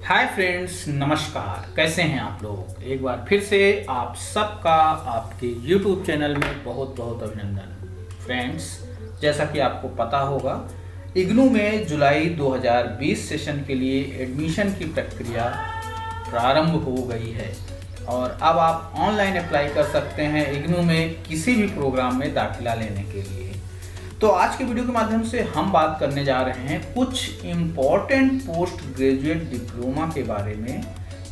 Hi friends, नमस्कार। कैसे हैं आप लोग? एक बार फिर से आप सबका आपके YouTube चैनल में बहुत बहुत अभिनंदन। फ्रेंड्स, जैसा कि आपको पता होगा, इग्नू में जुलाई 2020 सेशन के लिए एडमिशन की प्रक्रिया प्रारंभ हो गई है और अब आप ऑनलाइन अप्लाई कर सकते हैं इग्नू में किसी भी प्रोग्राम में दाखिला लेने के लिए। तो आज के वीडियो के माध्यम से हम बात करने जा रहे हैं कुछ इम्पॉर्टेंट पोस्ट ग्रेजुएट डिप्लोमा के बारे में।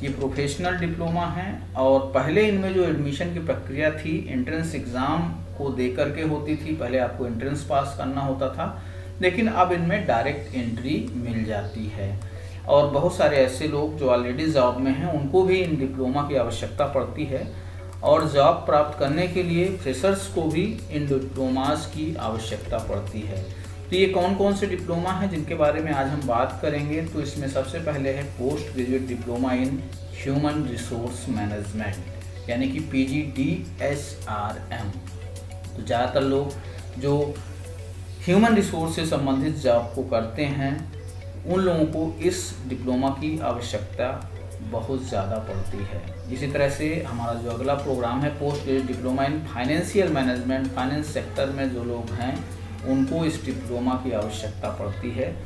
ये प्रोफेशनल डिप्लोमा हैं और पहले इनमें जो एडमिशन की प्रक्रिया थी एंट्रेंस एग्ज़ाम को दे करके होती थी। पहले आपको एंट्रेंस पास करना होता था, लेकिन अब इनमें डायरेक्ट एंट्री मिल जाती है। और बहुत सारे ऐसे लोग जो ऑलरेडी जॉब में हैं उनको भी इन डिप्लोमा की आवश्यकता पड़ती है और जॉब प्राप्त करने के लिए फ्रेशर्स को भी इन डिप्लोमास की आवश्यकता पड़ती है। तो ये कौन कौन से डिप्लोमा हैं जिनके बारे में आज हम बात करेंगे। तो इसमें सबसे पहले है post graduate diploma in human resource management, यानी कि PGDHRM। तो ज़्यादातर लोग जो ह्यूमन रिसोर्स से संबंधित जॉब को करते हैं उन लोगों को इस डिप्लोमा की आवश्यकता बहुत ज़्यादा पड़ती है। इसी तरह से हमारा जो अगला प्रोग्राम है post graduate diploma in financial management, finance sector में जो लोग हैं उनको इस डिप्लोमा की आवश्यकता पड़ती है।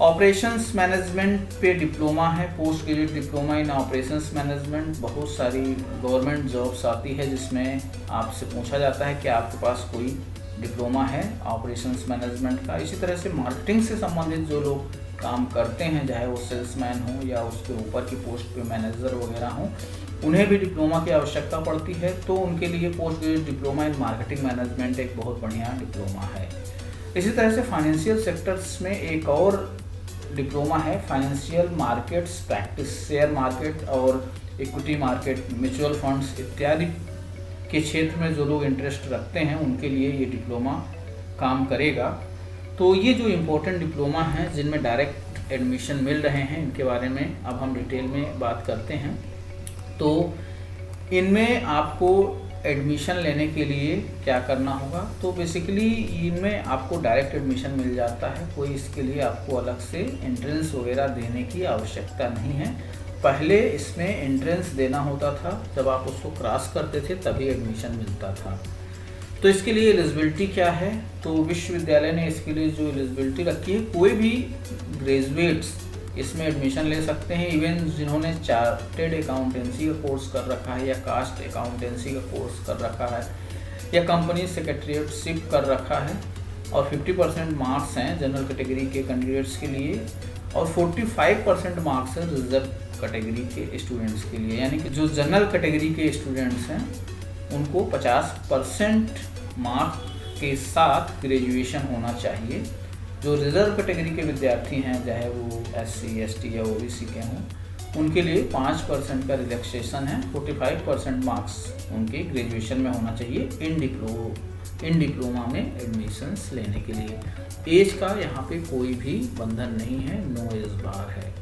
ऑपरेशंस मैनेजमेंट पे डिप्लोमा है post graduate diploma in operations management. बहुत सारी गवर्नमेंट जॉब्स आती है जिसमें आपसे पूछा जाता है कि आपके पास कोई डिप्लोमा है ऑपरेशंस मैनेजमेंट का। इसी तरह से मार्केटिंग से संबंधित जो लोग काम करते हैं, चाहे वो सेल्समैन हो या उसके ऊपर की पोस्ट पे मैनेजर वगैरह हो, उन्हें भी डिप्लोमा की आवश्यकता पड़ती है। तो उनके लिए post graduate diploma in marketing management एक बहुत बढ़िया डिप्लोमा है। इसी तरह से फाइनेंशियल सेक्टर्स में एक और डिप्लोमा है financial markets practice. Share market और इक्विटी मार्केट, म्यूचुअल फंड्स इत्यादि के क्षेत्र में जो लोग इंटरेस्ट रखते हैं उनके लिए ये डिप्लोमा काम करेगा। तो ये जो इम्पोर्टेंट डिप्लोमा हैं जिनमें डायरेक्ट एडमिशन मिल रहे हैं, इनके बारे में अब हम डिटेल में बात करते हैं। तो इनमें आपको एडमिशन लेने के लिए क्या करना होगा? तो बेसिकली इनमें आपको डायरेक्ट एडमिशन मिल जाता है। कोई इसके लिए आपको अलग से एंट्रेंस वगैरह देने की आवश्यकता नहीं है। पहले इसमें एंट्रेंस देना होता था, जब आप उसको क्रॉस करते थे तभी एडमिशन मिलता था। तो इसके लिए एलिजिबिलिटी क्या है? तो विश्वविद्यालय ने इसके लिए जो एलिजिबिलिटी रखी है, कोई भी ग्रेजुएट्स इसमें एडमिशन ले सकते हैं। इवन जिन्होंने चार्टेड अकाउंटेंसी का कोर्स कर रखा है या कास्ट अकाउंटेंसी का कोर्स कर रखा है या कंपनी सेक्रेटरीशिप कर रखा है। और 50% मार्क्स हैं जनरल कैटेगरी के कैंडिडेट्स के लिए और 45% मार्क्स हैं रिजर्व कैटेगरी के स्टूडेंट्स के लिए। यानी कि जो जनरल कैटेगरी के स्टूडेंट्स हैं उनको 50% मार्क के साथ ग्रेजुएशन होना चाहिए। जो रिजर्व कैटेगरी के विद्यार्थी हैं, चाहे वो SC, ST या OBC के हों, उनके लिए 5% का रिलैक्सेशन है। 45% मार्क्स उनके ग्रेजुएशन में होना चाहिए इन डिप्लोमा में एडमिशन्स लेने के लिए। एज का यहाँ पे कोई भी बंधन नहीं है, नो एज बार है।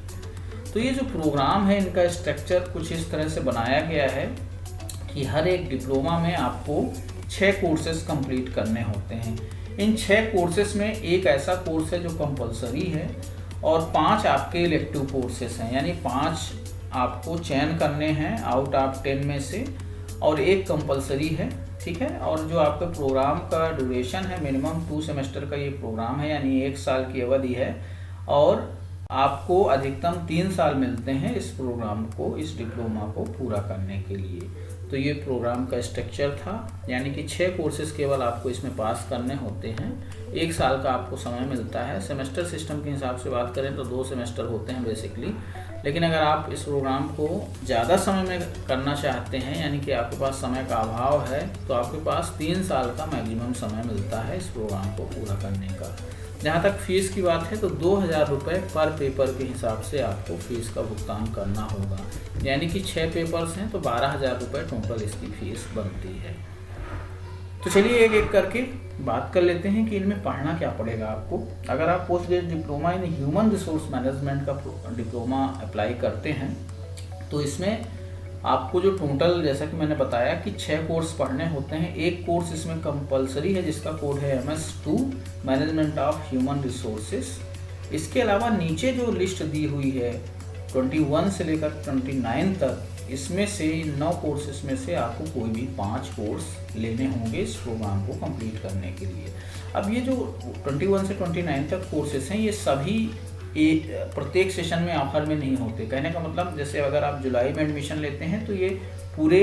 तो ये जो प्रोग्राम है इनका स्ट्रक्चर कुछ इस तरह से बनाया गया है कि हर एक डिप्लोमा में आपको 6 कोर्सेज कंप्लीट करने होते हैं। इन 6 कोर्सेज में एक ऐसा कोर्स है जो कंपलसरी है और 5 आपके इलेक्टिव कोर्सेज हैं, यानी 5 आपको चयन करने हैं आउट ऑफ 10 में से और एक कंपलसरी है। ठीक है। और जो आपके प्रोग्राम का ड्यूरेशन है मिनिमम 2 सेमेस्टर का ये प्रोग्राम है, यानी 1 साल की अवधि है और आपको अधिकतम 3 साल मिलते हैं इस प्रोग्राम को, इस डिप्लोमा को पूरा करने के लिए। तो ये प्रोग्राम का स्ट्रक्चर था, यानी कि 6 कोर्सेज केवल आपको इसमें पास करने होते हैं। 1 साल का आपको समय मिलता है। सेमेस्टर सिस्टम के हिसाब से बात करें तो 2 सेमेस्टर होते हैं बेसिकली। लेकिन अगर आप इस प्रोग्राम को ज़्यादा समय में करना चाहते हैं, यानी कि आपके पास समय का अभाव है, तो आपके पास 3 साल का मैक्सिमम समय मिलता है इस प्रोग्राम को पूरा करने का। जहाँ तक फ़ीस की बात है तो 2000 रुपये पर पेपर के हिसाब से आपको फ़ीस का भुगतान करना होगा। यानी कि 6 पेपर्स हैं तो 12,000 रुपये टोटल इसकी फ़ीस बनती है। तो चलिए एक एक करके बात कर लेते हैं कि इनमें पढ़ना क्या पड़ेगा आपको। अगर आप post graduate diploma in human resource management का डिप्लोमा अप्लाई करते हैं तो इसमें आपको जो टोटल, जैसा कि मैंने बताया कि 6 कोर्स पढ़ने होते हैं। एक कोर्स इसमें कंपलसरी है जिसका कोड है MS2 management of human resources. इसके अलावा नीचे जो लिस्ट दी हुई है 21 से लेकर 29 तक इसमें से 9 कोर्सेस में से आपको कोई भी 5 कोर्स लेने होंगे इस प्रोग्राम को कंप्लीट करने के लिए। अब ये जो 21 से 29 तक कोर्सेस हैं, ये सभी प्रत्येक सेशन में ऑफर में नहीं होते। कहने का मतलब जैसे अगर आप जुलाई में एडमिशन लेते हैं तो ये पूरे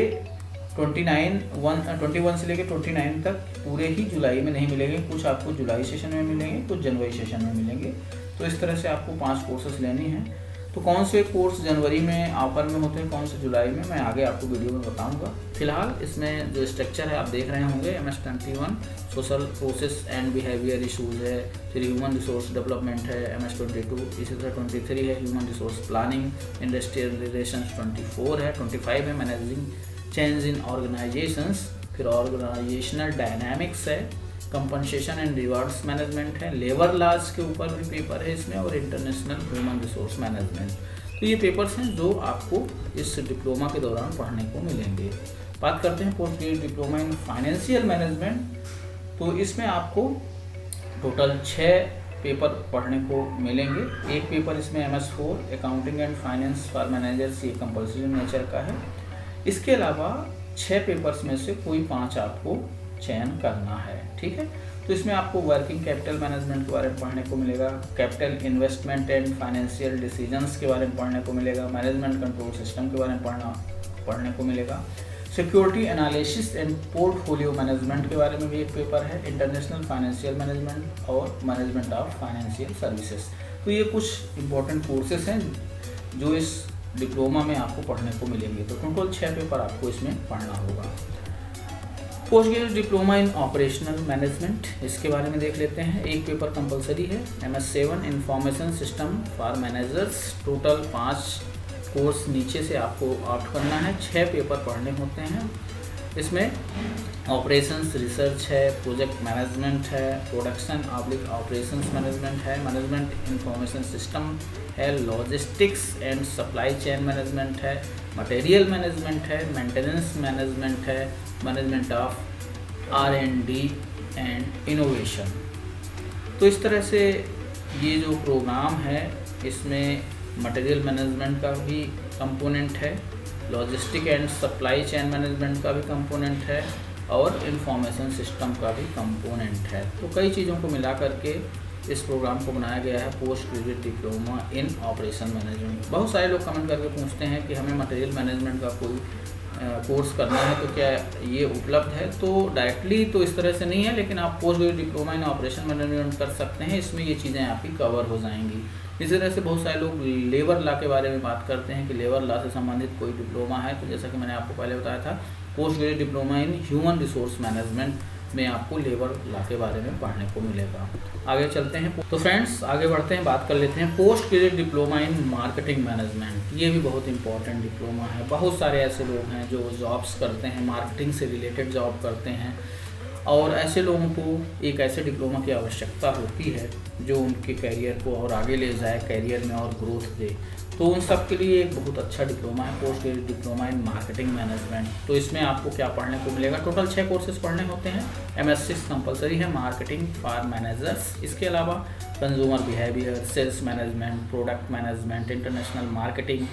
21 से लेकर 29 तक पूरे ही जुलाई में नहीं मिलेंगे, कुछ आपको जुलाई सेशन में मिलेंगे, कुछ जनवरी सेशन में मिलेंगे। तो इस तरह से आपको 5 कोर्सेस लेने हैं। तो कौन से कोर्स जनवरी में ऑफर में होते हैं, कौन से जुलाई में, मैं आगे आपको वीडियो में बताऊंगा। फिलहाल इसमें जो स्ट्रक्चर है आप देख रहे होंगे, MS21 social process and behaviour issues है, फिर ह्यूमन रिसोर्स डेवलपमेंट है MS22, इसी तरह 23 है human resource planning, industrial relations 24 है, 25 है मैनेजिंग चेंज इन ऑर्गेनाइजेशंस, फिर ऑर्गेनाइजेशनल डायनामिक्स है, कंपनसेशन एंड रिवार्ड्स मैनेजमेंट है, लेबर लॉज के ऊपर भी पेपर है इसमें, और इंटरनेशनल ह्यूमन रिसोर्स मैनेजमेंट। तो ये पेपर्स हैं जो आपको इस डिप्लोमा के दौरान पढ़ने को मिलेंगे। बात करते हैं post graduate diploma in financial management. तो इसमें आपको टोटल 6 पेपर पढ़ने को मिलेंगे। एक पेपर इसमें MS4 accounting and finance for managers, ये कंपल्सरी नेचर का है। इसके अलावा 6 पेपर्स में से कोई 5 आपको चयन करना है, ठीक है। तो इसमें आपको वर्किंग कैपिटल मैनेजमेंट के बारे में पढ़ने को मिलेगा, capital investment and financial decisions के बारे में पढ़ने को मिलेगा, मैनेजमेंट कंट्रोल सिस्टम के बारे में पढ़ने को मिलेगा, security analysis and portfolio management के बारे में भी एक पेपर है, इंटरनेशनल फाइनेंशियल मैनेजमेंट और मैनेजमेंट ऑफ फाइनेंशियल सर्विसेज। तो ये कुछ इंपॉर्टेंट कोर्सेज हैं जो इस डिप्लोमा में आपको पढ़ने को मिलेंगे। तो टोटल 6 पेपर आपको इसमें पढ़ना होगा। Post graduate diploma in operational management, इसके बारे में देख लेते हैं। एक पेपर कंपलसरी है, MS7 information system for managers. Total 5 course नीचे से आपको ऑप्ट करना है, 6 पेपर पढ़ने होते हैं। इसमें ऑपरेशंस रिसर्च है, प्रोजेक्ट मैनेजमेंट है, प्रोडक्शन ऑपरेशंस मैनेजमेंट है, मैनेजमेंट इंफॉर्मेशन सिस्टम है, logistics and supply chain management है, मटेरियल मैनेजमेंट है, मेंटेनेंस मैनेजमेंट है, management of R&D and innovation. तो इस तरह से ये जो प्रोग्राम है इसमें मटेरियल मैनेजमेंट का भी कंपोनेंट है, logistic and supply chain management का भी कंपोनेंट है और इंफॉर्मेशन सिस्टम का भी कंपोनेंट है। तो कई चीज़ों को मिला करके इस प्रोग्राम को बनाया गया है, post graduate diploma in operation management. बहुत सारे लोग कमेंट करके पूछते हैं कि हमें मटेरियल मैनेजमेंट का कोई कोर्स करना है तो क्या ये उपलब्ध है। तो डायरेक्टली तो इस तरह से नहीं है, लेकिन आप post graduate diploma in operation management कर सकते हैं, इसमें ये चीज़ें आपकी कवर हो जाएंगी। इसी तरह से बहुत सारे लोग लेबर लॉ के बारे में बात करते हैं कि लेबर लॉ से संबंधित कोई डिप्लोमा है। तो जैसा कि मैंने आपको पहले बताया था, post graduate diploma in human resource management में आपको लेबर लॉ के बारे में पढ़ने को मिलेगा। आगे चलते हैं। तो फ्रेंड्स आगे बढ़ते हैं, बात कर लेते हैं post graduate diploma in marketing management. ये भी बहुत इंपॉर्टेंट डिप्लोमा है। बहुत सारे ऐसे लोग हैं जो जॉब्स करते हैं, मार्केटिंग से रिलेटेड जॉब करते हैं, और ऐसे लोगों को एक ऐसे डिप्लोमा की आवश्यकता होती है जो उनके कैरियर को और आगे ले जाए, कैरियर में और ग्रोथ दे। तो उन सब के लिए एक बहुत अच्छा डिप्लोमा है post graduate diploma in marketing management. तो इसमें आपको क्या पढ़ने को मिलेगा, टोटल 6 कोर्सेज पढ़ने होते हैं। MS6 कंपलसरी है, मार्केटिंग फॉर मैनेजर्स। इसके अलावा consumer behaviour, sales management, product management, international marketing,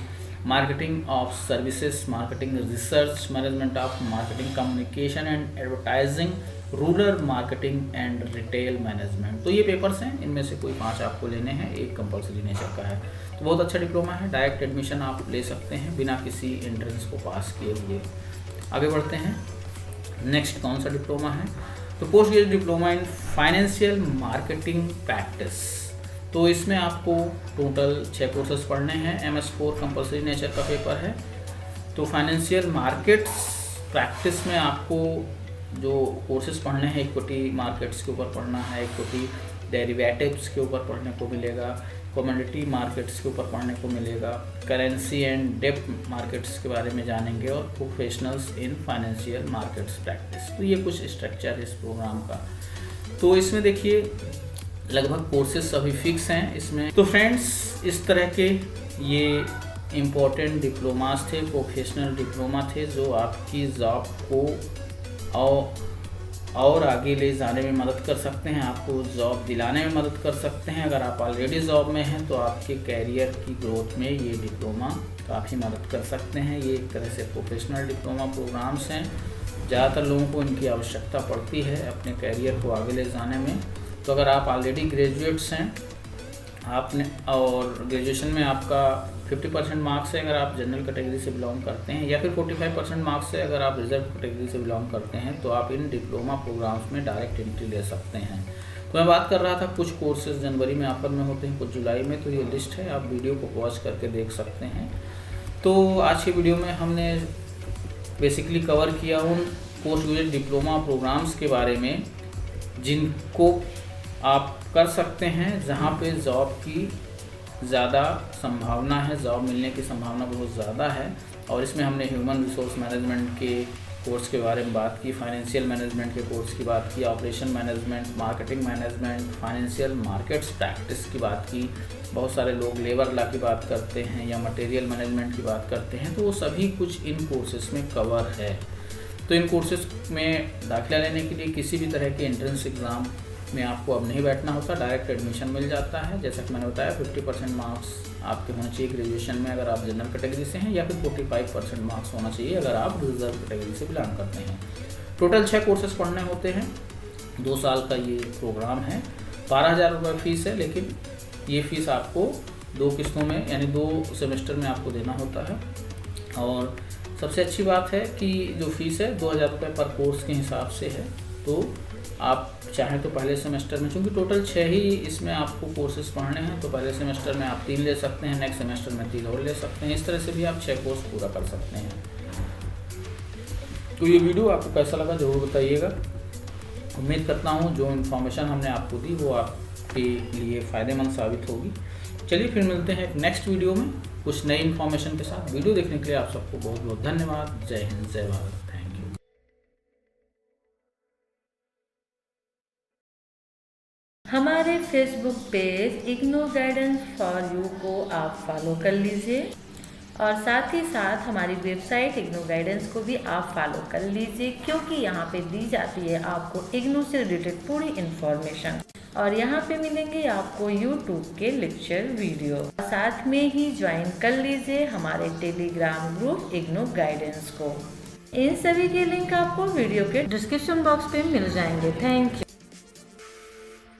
marketing of services, marketing research, management of marketing communication and advertising, rural marketing and retail management. तो ये papers हैं, इनमें से कोई 5 आपको लेने हैं, एक कंपलसरी नेचर का है। तो बहुत अच्छा डिप्लोमा है, डायरेक्ट एडमिशन आप ले सकते हैं बिना किसी एंट्रेंस को पास किए हुए। आगे बढ़ते हैं, नेक्स्ट कौन सा डिप्लोमा है, तो post graduate diploma in financial marketing practice. तो इसमें आपको टोटल 6 कोर्सेज पढ़ने हैं। MS4 कंपलसरी नेचर का पेपर है। तो फाइनेंशियल मार्केट्स प्रैक्टिस में आपको जो कोर्सेज पढ़ने हैं, इक्विटी मार्केट्स के ऊपर पढ़ना है, इक्विटी डेरिवेटिव्स के ऊपर पढ़ने को मिलेगा, कमोडिटी मार्केट्स के ऊपर पढ़ने को मिलेगा, करेंसी एंड डेट मार्केट्स के बारे में जानेंगे, और professionals in financial markets practice. तो ये कुछ स्ट्रक्चर है इस प्रोग्राम का। तो इसमें देखिए लगभग कोर्सेज सभी फिक्स हैं इसमें। तो फ्रेंड्स इस तरह के ये इम्पोर्टेंट डिप्लोमास थे, प्रोफेशनल डिप्लोमा थे, जो आपकी जॉब को और आगे ले जाने में मदद कर सकते हैं, आपको जॉब दिलाने में मदद कर सकते हैं। अगर आप ऑलरेडी जॉब में हैं तो आपके कैरियर की ग्रोथ में ये डिप्लोमा काफ़ी मदद कर सकते हैं। ये एक तरह से प्रोफेशनल डिप्लोमा प्रोग्राम्स हैं। ज़्यादातर लोगों को इनकी आवश्यकता पड़ती है अपने कैरियर को आगे ले जाने में। तो अगर आप ऑलरेडी ग्रेजुएट्स हैं आपने और ग्रेजुएशन में आपका 50% मार्क्स है अगर आप जनरल कैटेगरी से बिलोंग करते हैं, या फिर 45% मार्क्स है अगर आप रिजर्व कैटेगरी से बिलोंग करते हैं, तो आप इन डिप्लोमा प्रोग्राम्स में डायरेक्ट एंट्री ले सकते हैं। तो मैं बात कर रहा था कुछ कोर्सेज जनवरी में ऑफर में होते हैं, कुछ जुलाई में, तो ये लिस्ट है, आप वीडियो को पॉज करके देख सकते हैं। तो आज की वीडियो में हमने बेसिकली कवर किया उन पोस्ट ग्रेजुएट डिप्लोमा प्रोग्राम्स के बारे में जिनको आप कर सकते हैं, जहाँ पे जॉब की ज़्यादा संभावना है, जॉब मिलने की संभावना बहुत ज़्यादा है। और इसमें हमने ह्यूमन रिसोर्स मैनेजमेंट के कोर्स के बारे में बात की, फाइनेंशियल मैनेजमेंट के कोर्स की बात की, operation management, marketing management, financial markets practice की बात की। बहुत सारे लोग लेबर लॉ की बात करते हैं या मटेरियल मैनेजमेंट की बात करते हैं, तो वो सभी कुछ इन कोर्सेज में कवर है। तो इन कोर्सेज में दाखिला लेने के लिए किसी भी तरह के एंट्रेंस एग्ज़ाम में आपको अब नहीं बैठना होता, डायरेक्ट एडमिशन मिल जाता है। जैसा कि मैंने बताया 50% मार्क्स आपके होने चाहिए ग्रेजुएशन में अगर आप जनरल कैटेगरी से हैं, या फिर 45% मार्क्स होना चाहिए अगर आप रिजर्व कैटेगरी से बिलोंग करते हैं। टोटल 6 कोर्सेज पढ़ने होते हैं, 2 साल का ये प्रोग्राम है। 12,000 रुपये फ़ीस है, लेकिन ये फ़ीस आपको 2 किस्तों में यानी 2 सेमेस्टर में आपको देना होता है। और सबसे अच्छी बात है कि जो फ़ीस है 2,000 रुपये पर कोर्स के हिसाब से है। तो आप चाहें तो पहले सेमेस्टर में, चूँकि टोटल 6 ही इसमें आपको कोर्सेज पढ़ने हैं, तो पहले सेमेस्टर में आप 3 ले सकते हैं, नेक्स्ट सेमेस्टर में 3 और ले सकते हैं। इस तरह से भी आप 6 कोर्स पूरा कर सकते हैं। तो ये वीडियो आपको कैसा लगा ज़रूर बताइएगा। उम्मीद करता हूँ जो इन्फॉर्मेशन हमने आपको दी वो आपके लिए फ़ायदेमंद साबित होगी। चलिए फिर मिलते हैं एक नेक्स्ट वीडियो में कुछ नई इन्फॉर्मेशन के साथ। वीडियो देखने के लिए आप सबको बहुत बहुत धन्यवाद। जय हिंद, जय भारत। हमारे Facebook page IGNOU guidance for you को आप फॉलो कर लीजिए, और साथ ही साथ हमारी वेबसाइट इग्नो गाइडेंस को भी आप फॉलो कर लीजिए, क्योंकि यहाँ पे दी जाती है आपको इग्नो से रिलेटेड पूरी इन्फॉर्मेशन। और यहाँ पे मिलेंगे आपको यूट्यूब के लेक्चर वीडियो। साथ में ही ज्वाइन कर लीजिए हमारे टेलीग्राम ग्रुप इग्नो गाइडेंस को। इन सभी के लिंक आपको वीडियो के डिस्क्रिप्शन बॉक्स पे मिल जाएंगे। Thank you.